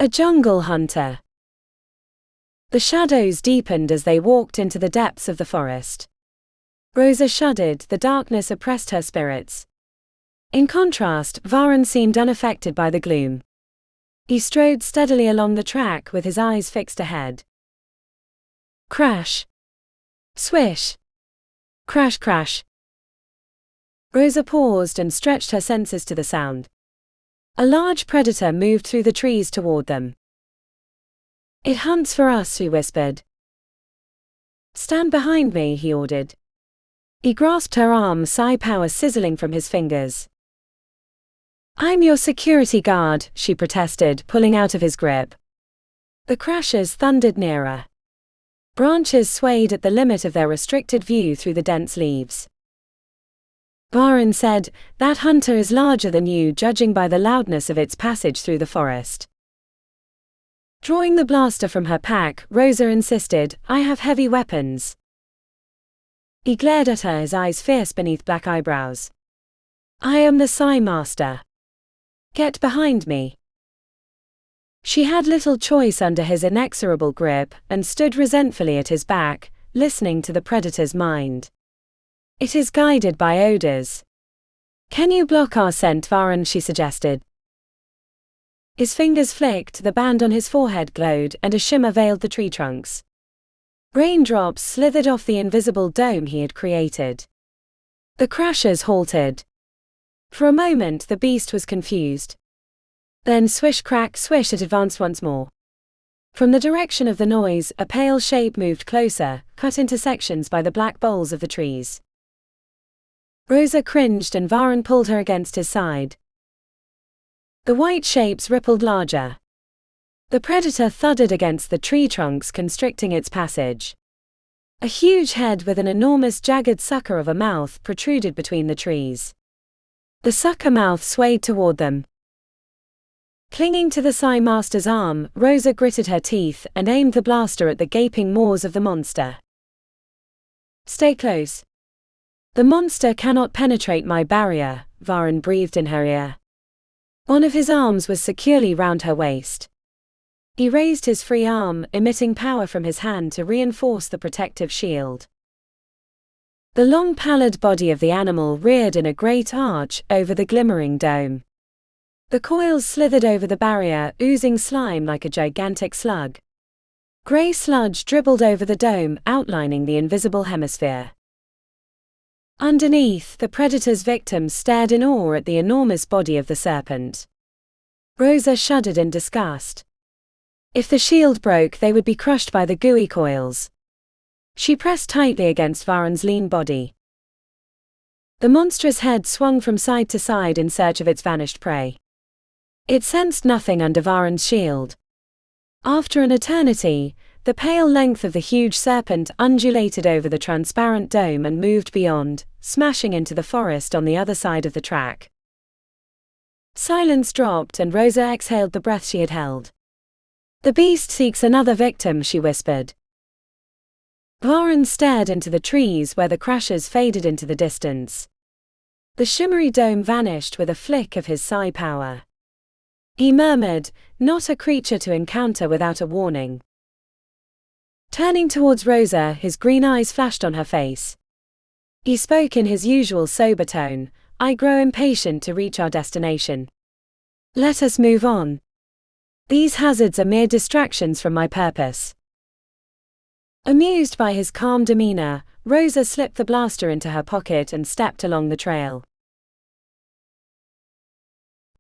A jungle hunter. The shadows deepened as they walked into the depths of the forest. Rosa shuddered, the darkness oppressed her spirits. In contrast, Varan seemed unaffected by the gloom. He strode steadily along the track with his eyes fixed ahead. Crash. Swish. Crash crash. Rosa paused and stretched her senses to the sound. A large predator moved through the trees toward them. It hunts for us, she whispered. Stand behind me, he ordered. He grasped her arm, psi power sizzling from his fingers. I'm your security guard, she protested, pulling out of his grip. The crashes thundered nearer. Branches swayed at the limit of their restricted view through the dense leaves. Varan said, that hunter is larger than you, judging by the loudness of its passage through the forest. Drawing the blaster from her pack, Rosa insisted, I have heavy weapons. He glared at her, his eyes fierce beneath black eyebrows. I am the Psi Master. Get behind me. She had little choice under his inexorable grip, and stood resentfully at his back, listening to the predator's mind. It is guided by odors. Can you block our scent, Varan, she suggested. His fingers flicked, the band on his forehead glowed, and a shimmer veiled the tree trunks. Raindrops slithered off the invisible dome he had created. The crashers halted. For a moment the beast was confused. Then swish crack swish it advanced once more. From the direction of the noise, a pale shape moved closer, cut into sections by the black boles of the trees. Rosa cringed and Varan pulled her against his side. The white shapes rippled larger. The predator thudded against the tree trunks, constricting its passage. A huge head with an enormous jagged sucker of a mouth protruded between the trees. The sucker mouth swayed toward them. Clinging to the Psi Master's arm, Rosa gritted her teeth and aimed the blaster at the gaping maws of the monster. Stay close. The monster cannot penetrate my barrier, Varan breathed in her ear. One of his arms was securely round her waist. He raised his free arm, emitting power from his hand to reinforce the protective shield. The long pallid body of the animal reared in a great arch over the glimmering dome. The coils slithered over the barrier, oozing slime like a gigantic slug. Grey sludge dribbled over the dome, outlining the invisible hemisphere. Underneath, the predator's victims stared in awe at the enormous body of the serpent. Rosa shuddered in disgust. If the shield broke, they would be crushed by the gooey coils. She pressed tightly against Varan's lean body. The monstrous head swung from side to side in search of its vanished prey. It sensed nothing under Varan's shield. After an eternity, the pale length of the huge serpent undulated over the transparent dome and moved beyond, smashing into the forest on the other side of the track. Silence dropped and Rosa exhaled the breath she had held. The beast seeks another victim, she whispered. Varan stared into the trees where the crashes faded into the distance. The shimmery dome vanished with a flick of his psi power. He murmured, not a creature to encounter without a warning. Turning towards Rosa, his green eyes flashed on her face. He spoke in his usual sober tone, I grow impatient to reach our destination. Let us move on. These hazards are mere distractions from my purpose. Amused by his calm demeanor, Rosa slipped the blaster into her pocket and stepped along the trail.